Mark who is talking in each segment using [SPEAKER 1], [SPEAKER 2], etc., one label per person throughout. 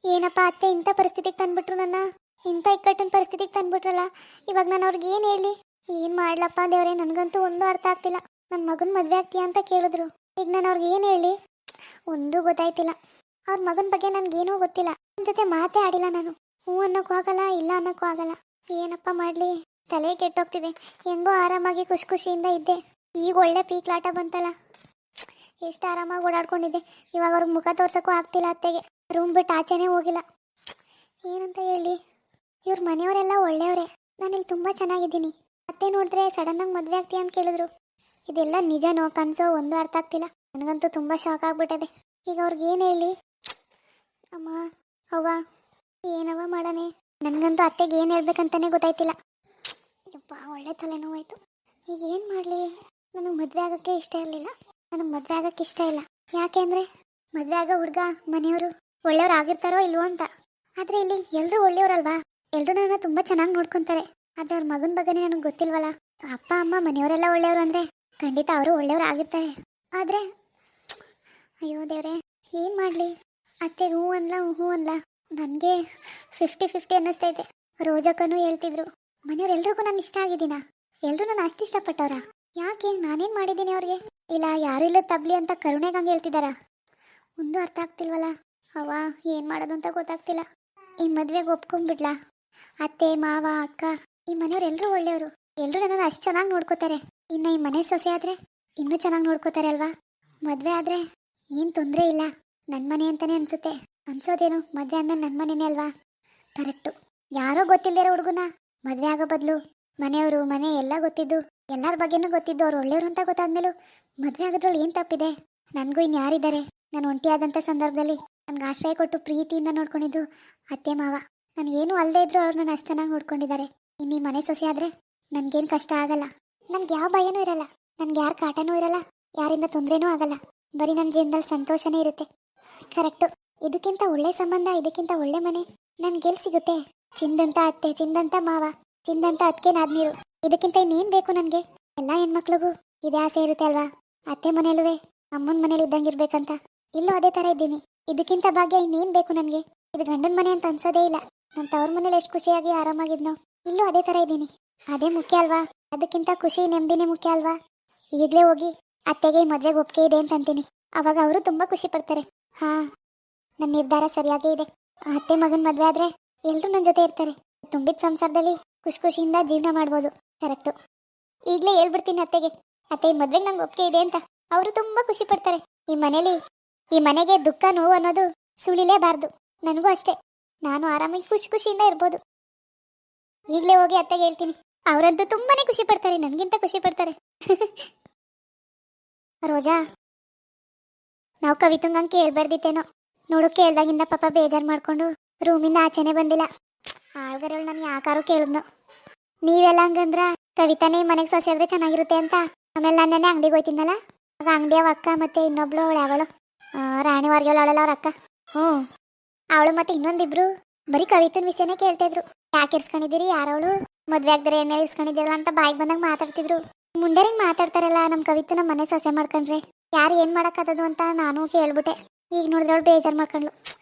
[SPEAKER 1] ಏನಪ್ಪ ಅತ್ತೆ ಇಂಥ ಪರಿಸ್ಥಿತಿಗೆ ತಂದ್ಬಿಟ್ರು ನನ್ನ, ಇಂಥ ಇಕ್ಕಟ್ಟಿನ ಪರಿಸ್ಥಿತಿಗೆ ತಂದ್ಬಿಟ್ರಲ್ಲ. ಇವಾಗ ನಾನು ಅವ್ರಿಗೆ ಏನು ಹೇಳಿ, ಏನು ಮಾಡ್ಲಪ್ಪ ದೇವ್ರೆ, ನನಗಂತೂ ಒಂದು ಅರ್ಥ ಆಗ್ತಿಲ್ಲ. ನನ್ನ ಮಗನ ಮದುವೆ ಆಗ್ತೀಯಾ ಅಂತ ಕೇಳಿದ್ರು. ಈಗ ನಾನು ಅವ್ರಿಗೆ ಏನು ಹೇಳಿ, ಒಂದೂ ಗೊತ್ತಾಯ್ತಿಲ್ಲ. ಅವ್ರ ಮಗನ ಬಗ್ಗೆ ನನಗೇನೂ ಗೊತ್ತಿಲ್ಲ. ನನ್ನ ಜೊತೆ ಮಾತೇ ಆಡಿಲ್ಲ ನಾನು. ಹ್ಞೂ ಅನ್ನೋಕ್ಕೂ ಆಗಲ್ಲ, ಇಲ್ಲ ಅನ್ನೋಕ್ಕೂ ಆಗಲ್ಲ. ಏನಪ್ಪ ಮಾಡಲಿ, ತಲೆ ಕೆಟ್ಟೋಗ್ತಿದೆ. ಹೆಂಗೋ ಆರಾಮಾಗಿ ಖುಷಿ ಖುಷಿಯಿಂದ ಇದ್ದೆ. ಈಗ ಒಳ್ಳೆ ಪೀಕ್ಲಾಟ ಬಂತಲ್ಲ. ಎಷ್ಟು ಆರಾಮಾಗಿ ಓಡಾಡ್ಕೊಂಡಿದ್ದೆ. ಇವಾಗ ಅವ್ರಿಗೆ ಮುಖ ತೋರ್ಸೋಕ್ಕೂ ಆಗ್ತಿಲ್ಲ ಅತ್ತೆಗೆ. ರೂಮ್ ಬಿಟ್ಟು ಆಚೆನೇ ಹೋಗಿಲ್ಲ. ಏನಂತ ಹೇಳಿ, ಇವ್ರ ಮನೆಯವರೆಲ್ಲ ಒಳ್ಳೆಯವರೇ. ನಾನಿಲ್ಲಿ ತುಂಬ ಚೆನ್ನಾಗಿದ್ದೀನಿ. ಅತ್ತೆ ನೋಡಿದ್ರೆ ಸಡನ್ನಾಗಿ ಮದುವೆ ಆಗ್ತೀಯ ಅಂತ ಕೇಳಿದ್ರು. ಇದೆಲ್ಲ ನಿಜನೋ ಕನಸೋ ಒಂದು ಅರ್ಥ ಆಗ್ತಿಲ್ಲ. ನನಗಂತೂ ತುಂಬ ಶಾಕ್ ಆಗ್ಬಿಟ್ಟಿದೆ. ಈಗ ಅವ್ರಿಗೆ ಏನು ಹೇಳಿ, ಅಮ್ಮ ಅವ್ವ ಏನವ ಮಾಡಾನೆ. ನನಗಂತೂ ಅತ್ತೆಗೆ ಏನು ಹೇಳ್ಬೇಕಂತಾನೆ ಗೊತ್ತಾಯ್ತಿಲ್ಲ. ಯಪ್ಪ ಒಳ್ಳೆ ತಲೆನೋವಾಯ್ತು. ಈಗ ಏನು ಮಾಡಲಿ, ನನಗೆ ಮದುವೆ ಆಗೋಕ್ಕೆ ಇಷ್ಟ ಇರಲಿಲ್ಲ. ನನಗೆ ಮದುವೆ ಆಗೋಕ್ಕೆ ಇಷ್ಟ ಇಲ್ಲ. ಯಾಕೆ ಅಂದರೆ ಮದುವೆ ಆಗೋ ಹುಡುಗ ಮನೆಯವರು ಒಳ್ಳೆಯವ್ರು ಆಗಿರ್ತಾರೋ ಇಲ್ವೋ ಅಂತ. ಆದರೆ ಇಲ್ಲಿ ಎಲ್ಲರೂ ಒಳ್ಳೆಯವರಲ್ವಾ, ಎಲ್ಲರೂ ನನ್ನ ತುಂಬ ಚೆನ್ನಾಗಿ ನೋಡ್ಕೊತಾರೆ. ಆದರೆ ಅವ್ರ ಮಗನ ಬಗ್ಗೆನೇ ನನಗೆ ಗೊತ್ತಿಲ್ವಲ್ಲ. ಅಪ್ಪ ಅಮ್ಮ ಮನೆಯವರೆಲ್ಲ ಒಳ್ಳೆಯವರು ಅಂದರೆ ಖಂಡಿತ ಅವರು ಒಳ್ಳೆಯವರು ಆಗಿರ್ತಾರೆ. ಆದರೆ ಅಯ್ಯೋ ದೇವ್ರೆ, ಏನು ಮಾಡಲಿ. ಅತ್ತೆಗೆ ಹ್ಞೂ ಅನ್ಲ ಹ್ಞೂ ಅನ್ಲ. ನನಗೆ 50-50 ಅನ್ನಿಸ್ತೈತೆ. ರೋಜಕ್ಕನೂ ಹೇಳ್ತಿದ್ರು, ಮನೆಯವ್ರೆಲ್ರಿಗೂ ನಾನು ಇಷ್ಟ ಆಗಿದ್ದೀನ, ಎಲ್ಲರೂ ನಾನು ಅಷ್ಟು ಇಷ್ಟಪಟ್ಟವ್ರ, ಯಾಕೆ ನಾನೇನು ಮಾಡಿದ್ದೀನಿ ಅವ್ರಿಗೆ, ಇಲ್ಲ ಯಾರು ಇಲ್ಲ ತಬ್ಲಿ ಅಂತ ಕರುಣೆಗೆ ಹಂಗೆ ಹೇಳ್ತಿದ್ದಾರ. ಒಂದು ಅರ್ಥ ಆಗ್ತಿಲ್ವಲ್ಲ. ಅವ್ವ ಏನು ಮಾಡೋದು ಅಂತ ಗೊತ್ತಾಗ್ತಿಲ್ಲ. ಈ ಮದುವೆಗೆ ಒಪ್ಕೊಂಡ್ಬಿಡ್ಲಾ. ಅತ್ತೆ ಮಾವ ಅಕ್ಕ ಈ ಮನೆಯವ್ರೆಲ್ಲರೂ ಒಳ್ಳೆಯವರು. ಎಲ್ಲರೂ ನನ್ನನ್ನು ಅಷ್ಟು ಚೆನ್ನಾಗಿ ನೋಡ್ಕೋತಾರೆ. ಇನ್ನು ಈ ಮನೆ ಸೊಸೆ ಆದರೆ ಇನ್ನೂ ಚೆನ್ನಾಗಿ ನೋಡ್ಕೋತಾರೆ ಅಲ್ವಾ. ಮದುವೆ ಆದರೆ ಏನು ತೊಂದರೆ ಇಲ್ಲ, ನನ್ನ ಮನೆ ಅಂತಲೇ ಅನಿಸುತ್ತೆ. ಅನ್ಸೋದೇನು, ಮದುವೆ ಅಂದರೆ ನನ್ನ ಮನೆಯೇ ಅಲ್ವಾ. ಕರೆಕ್ಟು. ಯಾರೋ ಗೊತ್ತಿಲ್ಲದಿರೋ ಹುಡುಗನ ಮದುವೆ ಆಗೋ ಬದಲು ಮನೆಯವರು ಮನೆ ಎಲ್ಲ ಗೊತ್ತಿದ್ದು, ಎಲ್ಲರ ಬಗ್ಗೆನೂ ಗೊತ್ತಿದ್ದು, ಅವ್ರು ಒಳ್ಳೆಯವರು ಅಂತ ಗೊತ್ತಾದ್ಮೇಲೂ ಮದುವೆ ಆಗೋದ್ರಲ್ಲಿ ಏನು ತಪ್ಪಿದೆ. ನನಗೂ ಇನ್ನು ಯಾರಿದ್ದಾರೆ. ನಾನು ಒಂಟಿಯಾದಂಥ ಸಂದರ್ಭದಲ್ಲಿ ನನಗೆ ಆಶ್ರಯ ಕೊಟ್ಟು ಪ್ರೀತಿಯಿಂದ ನೋಡ್ಕೊಂಡಿದ್ದು ಅತ್ತೆ ಮಾವ. ನಾನು ಏನೂ ಅಲ್ಲದೆ ಇದ್ದರೂ ಅವ್ರು ನನ್ನ ಅಷ್ಟು ಚೆನ್ನಾಗಿ ನೋಡ್ಕೊಂಡಿದ್ದಾರೆ. ಇನ್ನು ಈ ಮನೆ ಸೊಸೆ ಆದರೆ ನನಗೇನು ಕಷ್ಟ ಆಗಲ್ಲ. ನನಗೆ ಯಾವ ಭಯನೂ ಇರಲ್ಲ, ನನಗೆ ಯಾರ ಕಾಟನೂ ಇರಲ್ಲ, ಯಾರಿಂದ ತೊಂದರೆನೂ ಆಗಲ್ಲ. ಬರೀ ನನ್ನ ಜೀವನದಲ್ಲಿ ಸಂತೋಷನೇ ಇರುತ್ತೆ. ಕರೆಕ್ಟು. ಇದಕ್ಕಿಂತ ಒಳ್ಳೆ ಸಂಬಂಧ, ಇದಕ್ಕಿಂತ ಒಳ್ಳೆ ಮನೆ ನನಗೆಲ್ಲಿ ಸಿಗುತ್ತೆ. ಚಿಂದಂತ ಅತ್ತೆ, ಚಿಂದಂತ ಮಾವ, ಚಿಂದಂತ ಅದಕ್ಕೆ ನಾದ್ನೀರು. ಇದಕ್ಕಿಂತ ಇನ್ನೇನು ಬೇಕು ನನಗೆ. ಎಲ್ಲ ಹೆಣ್ಮಕ್ಳಿಗೂ ಇದೇ ಆಸೆ ಇರುತ್ತೆ ಅಲ್ವಾ. ಅತ್ತೆ ಮನೇಲೂ ಅಮ್ಮನ ಮನೇಲಿ ಇದ್ದಂಗಿರ್ಬೇಕಂತ. ಇಲ್ಲೂ ಅದೇ ಥರ ಇದ್ದೀನಿ. ಇದಕ್ಕಿಂತ ಭಾಗ್ಯ ಇನ್ನೇನು ಬೇಕು ನನಗೆ. ಇದು ಗಂಡನ ಮನೆ ಅಂತ ಅನ್ಸೋದೇ ಇಲ್ಲ. ನನ್ನ ತವ್ರ ಮನೇಲಿ ಎಷ್ಟು ಖುಷಿಯಾಗಿ ಆರಾಮಾಗಿದ್ನೋ, ಇಲ್ಲೂ ಅದೇ ಥರ ಇದ್ದೀನಿ. ಅದೇ ಮುಖ್ಯ ಅಲ್ವಾ. ಅದಕ್ಕಿಂತ ಖುಷಿ ನೆಮ್ಮದಿನೇ ಮುಖ್ಯ ಅಲ್ವಾ. ಈಗಲೇ ಹೋಗಿ ಅತ್ತೆಗೆ ಈ ಮದುವೆಗೆ ಒಪ್ಪಿಗೆ ಇದೆ ಅಂತ ಅಂತೀನಿ. ಅವಾಗ ಅವರು ತುಂಬ ಖುಷಿ ಪಡ್ತಾರೆ. ಹಾಂ, ನನ್ನ ನಿರ್ಧಾರ ಸರಿಯಾಗೇ ಇದೆ. ಅತ್ತೆ ಮಗನ ಮದುವೆ ಆದರೆ ಎಲ್ಲರೂ ನನ್ನ ಜೊತೆ ಇರ್ತಾರೆ. ತುಂಬಿದ ಸಂಸಾರದಲ್ಲಿ ಖುಷಿ ಖುಷಿಯಿಂದ ಜೀವನ ಮಾಡ್ಬೋದು. ಕರೆಕ್ಟು. ಈಗಲೇ ಹೇಳ್ಬಿಡ್ತೀನಿ ಅತ್ತೆಗೆ, ಅತ್ತೆ ಈ ಮದುವೆಗೆ ನಂಗೆ ಒಪ್ಪಿಗೆ ಇದೆ ಅಂತ. ಅವರು ತುಂಬ ಖುಷಿ ಪಡ್ತಾರೆ. ಈ ಮನೆಗೆ ದುಃಖ ನೋವು ಅನ್ನೋದು ಸುಳಿಲೇಬಾರ್ದು. ನನಗೂ ಅಷ್ಟೇ. ನಾನು ಆರಾಮಾಗಿ ಖುಷಿ ಖುಷಿಯಿಂದ ಇರ್ಬೋದು. ಈಗಲೇ ಹೋಗಿ ಅತ್ತೆಗೆ ಹೇಳ್ತೀನಿ. ಅವರಂತೂ ತುಂಬಾನೇ ಖುಷಿ ಪಡ್ತಾರೆ, ನನಗಿಂತ ಖುಷಿ ಪಡ್ತಾರೆ. ರೋಜಾ, ನಾವು ಕವಿತಂಗಂಗೆ ಕೇಳ್ಬಾರ್ದಿತ್ತೇನೋ. ನೋಡು, ಕೇಳ್ದಾಗಿಂದ ಪಾಪ ಬೇಜಾರು ಮಾಡ್ಕೊಂಡು ರೂಮಿಂದ ಆಚೆನೆ ಬಂದಿಲ್ಲ. ಆಳ್ಗರಳು ನಾನು ಯಾಕಾರು ಕೇಳಿದ್ನು. ನೀವೆಲ್ಲ ಹಂಗಂದ್ರ ಕವಿತಾನೇ ಈ ಮನೆಗೆ ಸೊಸೆ ಆದ್ರೆ ಚೆನ್ನಾಗಿರುತ್ತೆ ಅಂತ. ಆಮೇಲೆ ನಾನೇ ಅಂಗಡಿಗೆ ಹೋಯ್ತಿದ್ನಲ್ಲ, ಆಗ ಅಂಗಡಿ ಅವ ಅಕ್ಕ ಮತ್ತೆ ಇನ್ನೊಬ್ಳು ಅವಳು ಯಾವಳು ರಾಣಿ ವಾರ್ಗೆವಳು ಅವಳಲ್ಲ ಅವ್ರ ಅಕ್ಕ. ಅವಳು ಮತ್ತೆ ಇನ್ನೊಂದಿಬ್ರು ಬರೀ ಕವಿತನ ವಿಷಯನೇ ಕೇಳ್ತಾ ಇದ್ರು. ಯಾಕೆ ಇರ್ಸ್ಕೊಂಡಿದ್ದೀರಿ, ಯಾರವಳು, ಮದ್ವೆ ಆಗ್ದರೆ ಎಣ್ಣೆ ಇರ್ಸ್ಕೊಂಡಿದ್ದೀರಲ್ಲ ಅಂತ ಬಾಯಿಗೆ ಬಂದಾಗ ಮಾತಾಡ್ತಿದ್ರು. ಮುಂದೆ ಹಿಂಗೆ ಮಾತಾಡ್ತಾರಲ್ಲ ನಮ್ಮ ಕವಿತ ನಮ್ಮ ಮನೆ ಸೊಸೆ ಮಾಡ್ಕೊಂಡ್ರೆ ಯಾರು ಏನು ಮಾಡೋಕ್ಕದು ಅಂತ ನಾನು ಕೇಳ್ಬಿಟ್ಟೆ. ಈಗ ನೋಡಿದ್ರೆ ಅವಳು ಬೇಜಾರು ಮಾಡ್ಕೊಂಡ್ಳು.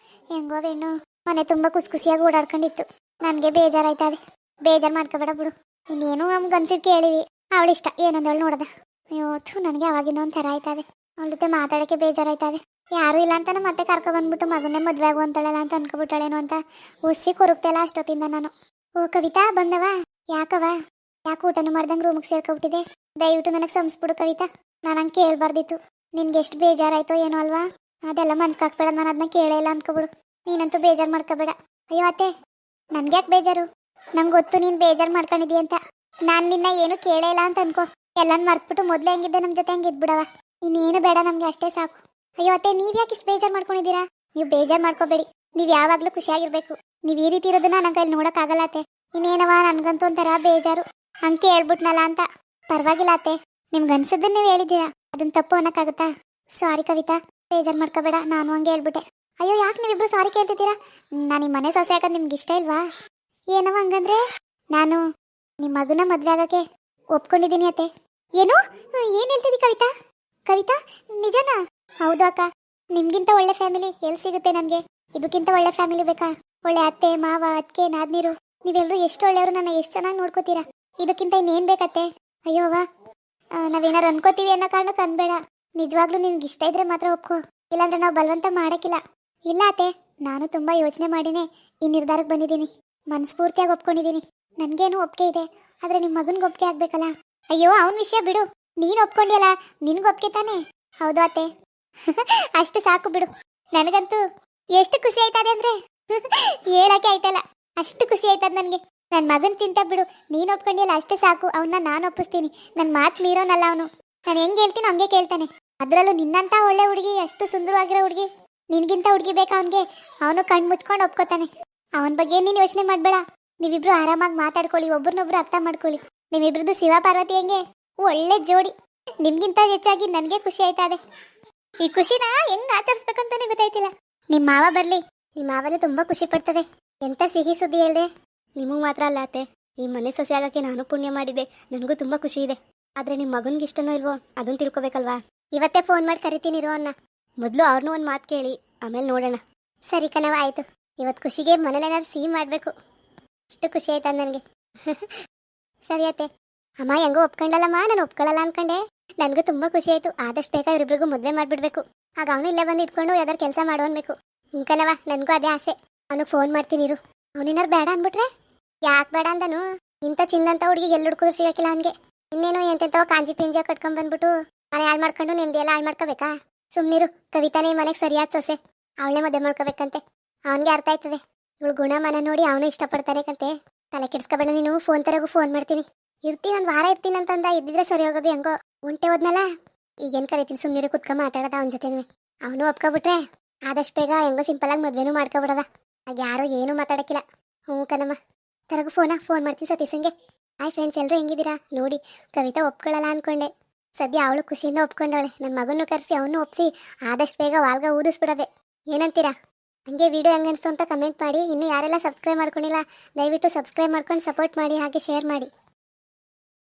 [SPEAKER 1] ಹೆಂಗೋ ಹೆಣ್ಣು ಮನೆ ತುಂಬ ಖುಷಿಯಾಗಿ ಓಡಾಡ್ಕೊಂಡಿತ್ತು. ನನಗೆ ಬೇಜಾರಾಯ್ತದೆ. ಬೇಜಾರು ಮಾಡ್ಕೋಬೇಡ ಬಿಡು. ಇನ್ನೇನು ನಮ್ಗೆ ಅನ್ಸಿದ್ದು ಕೇಳಿವಿ. ಅವಳಿಷ್ಟ ಏನಂದವಳು ನೋಡ್ದೆ. ಇವತ್ತು ನನಗೆ ಅವಾಗಿಂದ ಒಂಥರ ಆಯ್ತದೆ. ಅವಳ ಜೊತೆ ಮಾತಾಡೋಕ್ಕೆ ಬೇಜಾರಾಯ್ತದೆ. ಯಾರೂ ಇಲ್ಲ ಅಂತ ನಮ್ಮ ಮತ್ತೆ ಕರ್ಕೊಬಂದ್ಬಿಟ್ಟು ಮಗನ್ನೇ ಮದುವೆ ಆಗುವಂತಾಳಲ್ಲ ಅಂತ ಅನ್ಕೊಬಿಟ್ಟಾಳೇನೋ ಅಂತ ಒಸಿ ಕೊರಗ್ತೆಲ್ಲ ಅಷ್ಟೊತ್ತಿಂದ ನಾನು. ಓ ಕವಿತಾ ಬಂದವ, ಯಾಕವ, ಯಾಕೆ ಊಟನೂ ಮಾಡ್ದಂಗೆ ರೂಮಿಗೆ ಸೇರ್ಕೊಬಿಟ್ಟಿದೆ. ದಯವಿಟ್ಟು ನನಗೆ ಸಂಸ್ಬಿಡು ಕವಿತಾ. ನಾನು ಹಂಗೆ ಕೇಳಬಾರ್ದಿತ್ತು. ನಿನ್ಗೆ ಎಷ್ಟು ಬೇಜಾರಾಯ್ತೋ ಏನೋ ಅಲ್ವಾ. ಅದೆಲ್ಲ ಮನ್ಸ್ಕಾಕ್ಬೇಡ, ನಾನು ಅದನ್ನ ಕೇಳೇ ಇಲ್ಲ ಅನ್ಕೋಬಿಡು. ನೀನಂತೂ ಬೇಜಾರು ಮಾಡ್ಕೋಬೇಡ. ಅಯ್ಯೋ ಅತ್ತೆ, ನನ್ಗೆ ಯಾಕೆ ಬೇಜಾರು? ನಂಗೆ ಗೊತ್ತು ನೀನು ಬೇಜಾರು ಮಾಡ್ಕೊಂಡಿದ್ದೀಯ ಅಂತ. ನಾನು ನಿನ್ನ ಏನು ಕೇಳೇ ಇಲ್ಲ ಅಂತ ಅನ್ಕೋ. ಎಲ್ಲಾನು ಮರ್ತ್ಬಿಟ್ಟು ಮೊದಲೇ ಹೆಂಗಿದ್ದೆ ನಮ್ಮ ಜೊತೆ ಹಂಗೆ ಇದ್ಬಿಡವ. ಇನ್ನೇನು ಬೇಡ, ನಮಗೆ ಅಷ್ಟೇ ಸಾಕು. ಅಯ್ಯೋ ಅತ್ತೆ, ನೀವು ಯಾಕೆ ಇಷ್ಟು ಬೇಜಾರು ಮಾಡ್ಕೊಂಡಿದ್ದೀರಾ? ನೀವು ಬೇಜಾರು ಮಾಡ್ಕೋಬೇಡಿ. ನೀವು ಯಾವಾಗಲೂ ಖುಷಿಯಾಗಿರ್ಬೇಕು. ನೀವು ಈ ರೀತಿ ಇರೋದನ್ನ ನನ್ನ ಕೈಲಿ ನೋಡೋಕ್ಕಾಗಲ್ಲ ಅತ್ತೆ. ಇನ್ನೇನವ, ನನಗಂತೂ ಒಂಥರ ಬೇಜಾರು. ಹಂಗೆ ಹೇಳ್ಬಿಟ್ನಲ್ಲ ಅಂತ. ಪರವಾಗಿಲ್ಲ ಅತ್ತೆ, ನಿಮ್ಗೆ ಅನ್ಸದನ್ನ ನೀವು ಹೇಳಿದ್ದೀರಾ, ಅದನ್ನ ತಪ್ಪು ಅನ್ನೋಕ್ಕಾಗುತ್ತಾ? ಸಾರಿ ಕವಿತಾ, ಬೇಜಾರು ಮಾಡ್ಕೋಬೇಡ, ನಾನು ಹಂಗೆ ಹೇಳ್ಬಿಟ್ಟೆ. ಅಯ್ಯೋ ಯಾಕೆ ನೀವಿಬ್ರು ಸಾರಿ ಕೇಳ್ತಿದ್ದೀರಾ? ನಾನು ಈ ಮನೆ ಸೊಸೆ ಹಾಕೋದು ನಿಮ್ಗೆ ಇಷ್ಟ ಇಲ್ವಾ? ಏನವ ಹಂಗಂದ್ರೆ ನಾನು ನಿಮ್ಮ ಮಗನ ಮದುವೆ ಆಗೋಕ್ಕೆ ಒಪ್ಕೊಂಡಿದ್ದೀನಿ ಅತ್ತೆ. ಏನು ಹೇಳ್ತಿದ್ದಿ ಕವಿತಾ? ಕವಿತಾ ನಿಜನಾ? ಹೌದು ಅಕ್ಕ, ನಿಮ್ಗಿಂತ ಒಳ್ಳೆ ಫ್ಯಾಮಿಲಿ ಎಲ್ಲಿ ಸಿಗುತ್ತೆ ನನಗೆ. ಇದಕ್ಕಿಂತ ಒಳ್ಳೆ ಫ್ಯಾಮಿಲಿ ಬೇಕಾ? ಒಳ್ಳೆ ಅತ್ತೆ ಮಾವ ಅತ್ತಿಗೆ ನಾದ್ನೀರು ನೀವೆಲ್ಲರೂ ಎಷ್ಟು ಒಳ್ಳೆಯವರು, ನನ್ನ ಎಷ್ಟು ಚೆನ್ನಾಗಿ ನೋಡ್ಕೋತೀರಾ. ಇದಕ್ಕಿಂತ ಇನ್ನೇನು ಬೇಕತ್ತೆ? ಅಯ್ಯೋ ಅವ್ವ, ನಾವೇನಾರು ಅನ್ಕೋತೀವಿ ಅನ್ನೋ ಕಾರಣಕ್ಕೆ ಅನ್ಬೇಡ. ನಿಜವಾಗ್ಲೂ ನಿನ್ಗೆ ಇಷ್ಟ ಇದ್ರೆ ಮಾತ್ರ ಒಪ್ಕೋ, ಇಲ್ಲಾಂದ್ರೆ ನಾವು ಬಲವಂತ ಮಾಡಕ್ಕಿಲ್ಲ. ಇಲ್ಲ ಅತ್ತೆ, ನಾನು ತುಂಬಾ ಯೋಚನೆ ಮಾಡಿನೇ ಈ ನಿರ್ಧಾರಕ್ಕೆ ಬಂದಿದ್ದೀನಿ. ಮನಸ್ಫೂರ್ತಿಯಾಗಿ ಒಪ್ಕೊಂಡಿದ್ದೀನಿ. ನನಗೇನು ಒಪ್ಪಿಗೆ ಇದೆ, ಆದ್ರೆ ನಿಮ್ಮ ಮಗನಿಗೆ ಒಪ್ಪಿಗೆ ಆಗ್ಬೇಕಲ್ಲ. ಅಯ್ಯೋ ಅವನ ವಿಷಯ ಬಿಡು, ನೀನು ಒಪ್ಕೊಂಡಿಯಲ್ಲ, ನಿನಗೆ ಒಪ್ಪಿಗೆ ತಾನೆ? ಹೌದು ಅತ್ತೆ. ಅಷ್ಟು ಸಾಕು ಬಿಡು. ನನಗಂತೂ ಎಷ್ಟು ಖುಷಿ ಆಯ್ತದೆ ಅಂದ್ರೆ ಹೇಳಕ್ಕೆ ಆಯ್ತಲ್ಲ, ಅಷ್ಟು ಖುಷಿ ಆಯ್ತದ ನನಗೆ. ನನ್ನ ಮಗನ ಚಿಂತೆ ಬಿಡು, ನೀನು ಒಪ್ಕೊಂಡಿಯಲ್ಲ ಅಷ್ಟೇ ಸಾಕು. ಅವನ್ನ ನಾನು ಒಪ್ಪಿಸ್ತೀನಿ. ನನ್ನ ಮಾತು ಮೀರೋನಲ್ಲ ಅವನು. ನಾನು ಹೆಂಗೆ ಹೇಳ್ತೀನಿ ಹಂಗೆ ಕೇಳ್ತಾನೆ. ಅದರಲ್ಲೂ ನಿನ್ನಂತ ಒಳ್ಳೆ ಹುಡುಗಿ, ಅಷ್ಟು ಸುಂದರವಾಗಿರೋ ಹುಡುಗಿ, ನಿನ್ಗಿಂತ ಹುಡುಗಿ ಬೇಕಾ ಅವನಿಗೆ? ಅವನು ಕಣ್ಣು ಮುಚ್ಕೊಂಡು ಒಪ್ಕೋತಾನೆ. ಅವನ ಬಗ್ಗೆ ನೀನು ಯೋಚನೆ ಮಾಡಬೇಡ. ನೀವಿಬ್ರು ಆರಾಮಾಗಿ ಮಾತಾಡ್ಕೊಳ್ಳಿ, ಒಬ್ರನ್ನೊಬ್ರು ಅರ್ಥ ಮಾಡ್ಕೊಳ್ಳಿ. ನಿಮ್ಮಿಬ್ರದ್ದು ಶಿವ ಪಾರ್ವತಿ ಹೆಂಗೆ ಒಳ್ಳೆ ಜೋಡಿ. ನಿಮ್ಗಿಂತ ಹೆಚ್ಚಾಗಿ ನನಗೆ ಖುಷಿ ಆಯ್ತದೆ. ಈ ಖುಷಿನ ಹೆಂಗ್ ಆಚರಿಸ್ಬೇಕಂತಾನೆ ಗೊತ್ತಾಯ್ತಿಲ್ಲ. ನಿಮ್ಮ ಮಾವ ಬರ್ಲಿ, ನಿಮ್ಮ ಮಾವನೇ ತುಂಬಾ ಖುಷಿ ಪಡ್ತದೆ. ಎಂತ ಸಿಹಿ ಸುದ್ದಿ ಹೇಳ್ದೆ. ನಿಮಗೆ ಮಾತ್ರ ಅಲ್ಲ ಅತ್ತೆ, ಈ ಮನೆ ಸೊಸೆ ಆಗಕ್ಕೆ ನಾನು ಪುಣ್ಯ ಮಾಡಿದೆ. ನನಗೂ ತುಂಬಾ ಖುಷಿ ಇದೆ. ಆದ್ರೆ ನಿಮ್ಮ ಮಗನ್ಗೆ ಇಷ್ಟನೋ ಇಲ್ವೋ ಅದನ್ನ ತಿಳ್ಕೊಬೇಕಲ್ವಾ? ಇವತ್ತೇ ಫೋನ್ ಮಾಡಿ ಕರಿತೀನಿ ಇರೋ ಅನ್ನ. ಮೊದಲು ಅವ್ರನ್ನೂ ಒಂದು ಮಾತು ಕೇಳಿ ಆಮೇಲೆ ನೋಡೋಣ. ಸರಿ ಕಣವ, ಆಯ್ತು. ಇವತ್ತು ಖುಷಿಗೆ ಮನೇಲೇನಾದ್ರು ಸಿಹಿ ಮಾಡಬೇಕು. ಇಷ್ಟು ಖುಷಿ ಆಯ್ತದ ನನಗೆ. ಸರಿ ಅತ್ತೆ. ಅಮ್ಮ ಹೆಂಗೋ ಒಪ್ಕೊಂಡಲ್ಲಮ್ಮ, ನಾನು ಒಪ್ಕೊಳ್ಳಲ್ಲ ಅನ್ಕೊಂಡೆ. ನನಗೂ ತುಂಬಾ ಖುಷಿ ಆಯ್ತು. ಆದಷ್ಟು ಬೇಗ ಇವರಿಬ್ರಿಗೂ ಮದುವೆ ಮಾಡ್ಬಿಡ್ಬೇಕು. ಆಗ ಅವನು ಇಲ್ಲೇ ಬಂದು ಇಟ್ಕೊಂಡು ಯಾವ್ದಾರು ಕೆಲಸ ಮಾಡೋನ್ಬೇಕು. ಕಣವ, ನನಗೂ ಅದೇ ಆಸೆ. ಅವನಿಗೆ ಫೋನ್ ಮಾಡ್ತೀನಿ ಇರು. ಅವನಿನಾರು ಬೇಡ ಅಂದ್ಬಿಟ್ರೆ? ಯಾಕೆ ಬೇಡ ಅಂದನು? ಇಂಥ ಚಿಂದಂತ ಹುಡುಗಿ ಎಲ್ಲಿ ಹುಡುಕಿದ್ರು ಸಿಗಕ್ಕಿಲ್ಲ ಅವನಿಗೆ. ಇನ್ನೇನು ಎಂತೆಂತವ ಕಾಂಜಿ ಪಿಂಜಿ ಕಟ್ಕೊಂಡ್ ಬಂದ್ಬಿಟ್ಟು ಮನೆ ಹಾಳು ಮಾಡ್ಕೊಂಡು ನೆಮ್ಮದಿ ಎಲ್ಲ ಹಾಳು ಮಾಡ್ಕೋಬೇಕಾ? ಸುಮ್ನಿರು. ಕವಿತಾನೇ ಈ ಮನೆಗೆ ಸರಿಯಾದ ಸೊಸೆ, ಅವಳೇ ಮದುವೆ ಮಾಡ್ಕೋಬೇಕಂತೆ. ಅವನಿಗೆ ಅರ್ಥ ಆಯ್ತದೆ. ಇವಳು ಗುಣ ಮನ ನೋಡಿ ಅವನು ಇಷ್ಟಪಡ್ತಾನೆ ಕಂತೆ. ತಲೆ ಕೆಡಿಸ್ಕೊಬೇಡ ನೀನು. ಫೋನ್ ತರಗೂ ಫೋನ್ ಮಾಡ್ತೀನಿ. ಇರ್ತೀನಿ, ಒಂದು ವಾರ ಇರ್ತೀನಿ ಅಂತಂದ. ಇದ್ದಿದ್ರೆ ಸರಿ ಹೋಗೋದು. ಹೆಂಗೋ ಉಂಟೆ ಹೋದ್ನಲ್ಲ, ಈಗೇನು ಕರಿತೀನಿ. ಸುಮ್ಮನೆ ಕುತ್ಕೊಂಡ್ ಮಾತಾಡೋದ ಅವನ ಜೊತೆ. ಅವನು ಒಪ್ಕೊಬಿಟ್ರೆ ಆದಷ್ಟು ಬೇಗ ಹೆಂಗೋ ಸಿಂಪಲ್ ಆಗಿ ಮದ್ವೆನೂ ಮಾಡ್ಕೊಬಿಡದ. ಆಗ ಯಾರು ಏನೂ ಮಾತಾಡಕ್ಕಿಲ್ಲ. ಹ್ಞೂ ಕಣಮ್ಮ. ತರಗು ಫೋನ್ ಮಾಡ್ತೀನಿ ಸತೀಶಂಗೆ. ಹಾಯ್ ಫ್ರೆಂಡ್ಸ್, ಎಲ್ಲರೂ ಹೆಂಗಿದ್ದೀರಾ? ನೋಡಿ, ಕವಿತಾ ಒಪ್ಕೊಳ್ಳಲ್ಲ ಅನ್ಕೊಂಡೆ. ಸದ್ಯ ಅವಳು ಖುಷಿಯಿಂದ ಒಪ್ಕೊಂಡವಳೆ. ನನ್ನ ಮಗನ್ನು ಕರೆಸಿ ಅವನು ಒಪ್ಸಿ ಆದಷ್ಟು ಬೇಗ ವಾಲ್ಗ ಊದಿಸ್ಬಿಡೋದೆ. ಏನಂತೀರಾ? ಹಂಗೆ ವಿಡಿಯೋ ಹೆಂಗೆ ಅನಿಸ್ತು ಅಂತ ಕಮೆಂಟ್ ಮಾಡಿ. ಇನ್ನೂ ಯಾರೆಲ್ಲ ಸಬ್ಸ್ಕ್ರೈಬ್ ಮಾಡ್ಕೊಂಡಿಲ್ಲ ದಯವಿಟ್ಟು ಸಬ್ಸ್ಕ್ರೈಬ್ ಮಾಡ್ಕೊಂಡು ಸಪೋರ್ಟ್ ಮಾಡಿ, ಹಾಗೆ ಶೇರ್ ಮಾಡಿ.